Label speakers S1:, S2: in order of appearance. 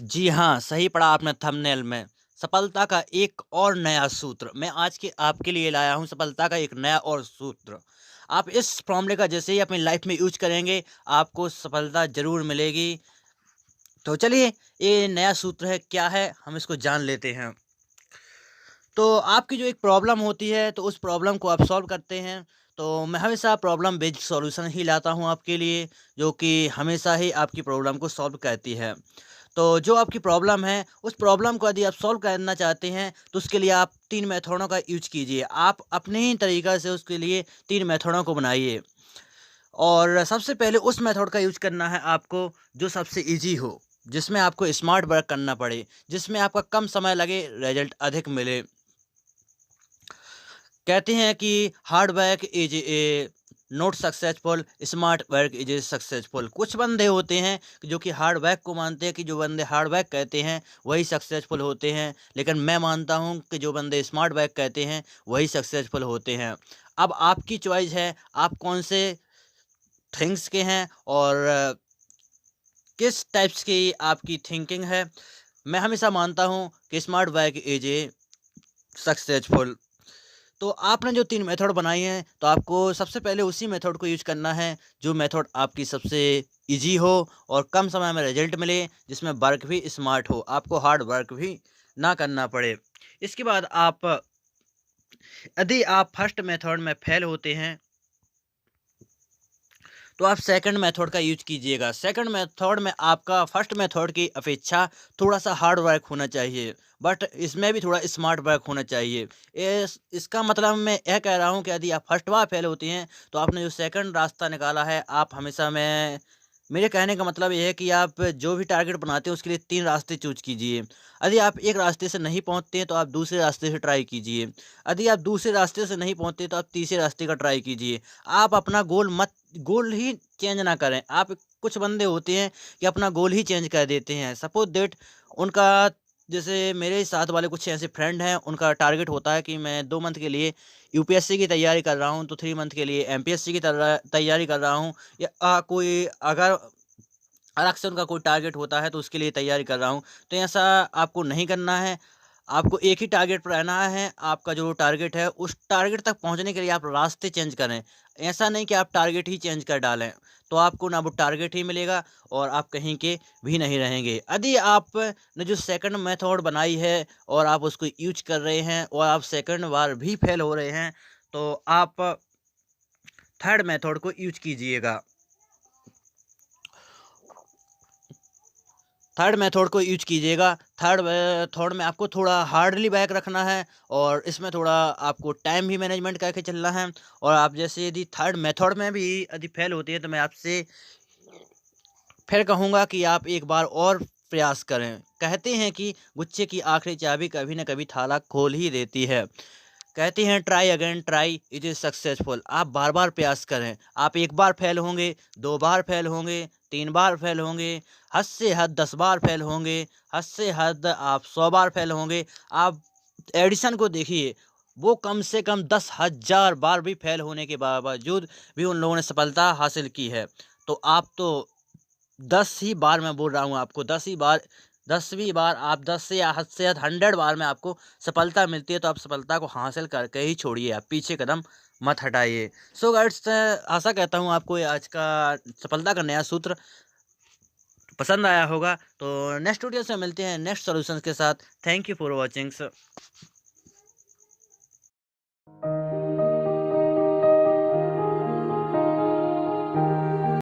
S1: जी हाँ, सही पढ़ा आपने थंबनेल में। सफलता का एक और नया सूत्र मैं आज के आपके लिए लाया हूँ, सफलता का एक नया और सूत्र। आप इस फ़ॉर्मूले का जैसे ही अपनी लाइफ़ में यूज़ करेंगे, आपको सफलता ज़रूर मिलेगी। तो चलिए, ये नया सूत्र है, क्या है? हम इसको जान लेते हैं। तो आपकी जो एक प्रॉब्लम होती है, तो उस प्रॉब्लम को आप सॉल्व करते हैं। तो मैं हमेशा प्रॉब्लम बेस्ड सॉल्यूशन ही लाता हूँ आपके लिए, जो कि हमेशा ही आपकी प्रॉब्लम को सॉल्व करती है। तो जो आपकी प्रॉब्लम है, उस प्रॉब्लम को यदि आप सॉल्व करना चाहते हैं, तो उसके लिए आप 3 मेथडों का यूज़ कीजिए। आप अपने ही तरीक़ा से उसके लिए 3 मेथडों को बनाइए। और सबसे पहले उस मेथड का यूज़ करना है आपको, जो सबसे ईज़ी हो, जिसमें आपको स्मार्ट वर्क करना पड़े, जिसमें आपका कम समय लगे, रिज़ल्ट अधिक मिले। कहते हैं कि hard work is a not successful, smart work is a successful. कुछ बंदे होते हैं कि जो कि हार्ड वर्क को मानते हैं, कि जो बंदे हार्ड वर्क कहते हैं वही सक्सेसफुल होते हैं, लेकिन मैं मानता हूं कि जो बंदे स्मार्ट वर्क कहते हैं वही सक्सेसफुल होते हैं। अब आपकी चॉइस है, आप कौन से थिंग्स के हैं और किस टाइप्स की आपकी थिंकिंग है। मैं हमेशा मानता हूं कि smart work is a successful. तो आपने जो 3 मेथड बनाई हैं, तो आपको सबसे पहले उसी मेथड को यूज़ करना है, जो मेथड आपकी सबसे ईज़ी हो और कम समय में रिज़ल्ट मिले, जिसमें वर्क भी स्मार्ट हो, आपको हार्ड वर्क भी ना करना पड़े। इसके बाद यदि आप फर्स्ट मेथड में फेल होते हैं, तो आप सेकंड मेथड का यूज़ कीजिएगा। सेकंड मेथड में आपका फर्स्ट मेथड की अपेक्षा थोड़ा-सा हार्ड वर्क होना चाहिए, बट इसमें भी थोड़ा स्मार्ट वर्क होना चाहिए। इसका मतलब मैं यह कह रहा हूँ कि यदि आप फर्स्ट बार फेल होती हैं, तो आपने जो सेकंड रास्ता निकाला है, आप हमेशा मैं मेरे कहने का मतलब ये है कि आप जो भी टारगेट बनाते हैं, उसके लिए 3 रास्ते चूज़ कीजिए। यदि आप एक रास्ते से नहीं पहुँचते हैं, तो आप दूसरे रास्ते से ट्राई कीजिए। यदि आप दूसरे रास्ते से नहीं पहुँचते, तो आप तीसरे रास्ते का ट्राई कीजिए। आप अपना गोल ही चेंज ना करें। आप कुछ बंदे होते हैं कि अपना गोल ही चेंज कर देते हैं। सपोज़ दैट उनका, जैसे मेरे साथ वाले कुछ ऐसे फ्रेंड हैं, उनका टारगेट होता है कि मैं 2 मंथ के लिए यूपीएससी की तैयारी कर रहा हूँ, तो 3 मंथ के लिए एमपीएससी की तैयारी कर रहा हूँ, या कोई अगर अलग से उनका कोई टारगेट होता है, तो उसके लिए तैयारी कर रहा हूँ। तो ऐसा आपको नहीं करना है। आपको एक ही टारगेट पर रहना है। आपका जो टारगेट है, उस टारगेट तक पहुँचने के लिए आप रास्ते चेंज करें। ऐसा नहीं कि आप टारगेट ही चेंज कर डालें, तो आपको ना वो टारगेट ही मिलेगा और आप कहीं के भी नहीं रहेंगे। यदि आपने जो सेकंड मेथड बनाई है और आप उसको यूज़ कर रहे हैं और आप सेकंड बार भी फेल हो रहे हैं, तो आप थर्ड मेथड को यूज़ कीजिएगा। थर्ड मेथड को यूज़ कीजिएगा। थर्ड में आपको थोड़ा हार्डली बैक रखना है और इसमें थोड़ा आपको टाइम भी मैनेजमेंट करके चलना है। और आप जैसे यदि थर्ड मेथड में भी यदि फेल होती है, तो मैं आपसे फिर कहूँगा कि आप एक बार और प्रयास करें। कहते हैं कि गुच्छे की आखिरी चाबी कभी न कभी ताला खोल ही देती है। कहते हैं try again, try it is successful. आप बार-बार प्रयास करें। आप 1 बार फेल होंगे, 2 बार फेल होंगे, 3 बार फेल होंगे, हद से हद 10 बार फेल होंगे, हद से हद आप 100 बार फेल होंगे। आप एडिसन को देखिए, वो कम से कम 10,000 बार भी फेल होने के बावजूद भी उन लोगों ने सफलता हासिल की है। तो आप तो 10 ही बार, मैं बोल रहा हूँ आपको, 10 ही बार, 10वीं बार आप 10 से या हद से हद 100 बार में आपको सफलता मिलती है, तो आप सफलता को हासिल करके ही छोड़िए, आप पीछे कदम मत हटाइए। सो गाइस, आशा करता हूँ आपको ये आज का सफलता का नया सूत्र पसंद आया होगा। तो नेक्स्ट वीडियो से मिलते हैं नेक्स्ट सॉल्यूशंस के साथ। Thank you for watching.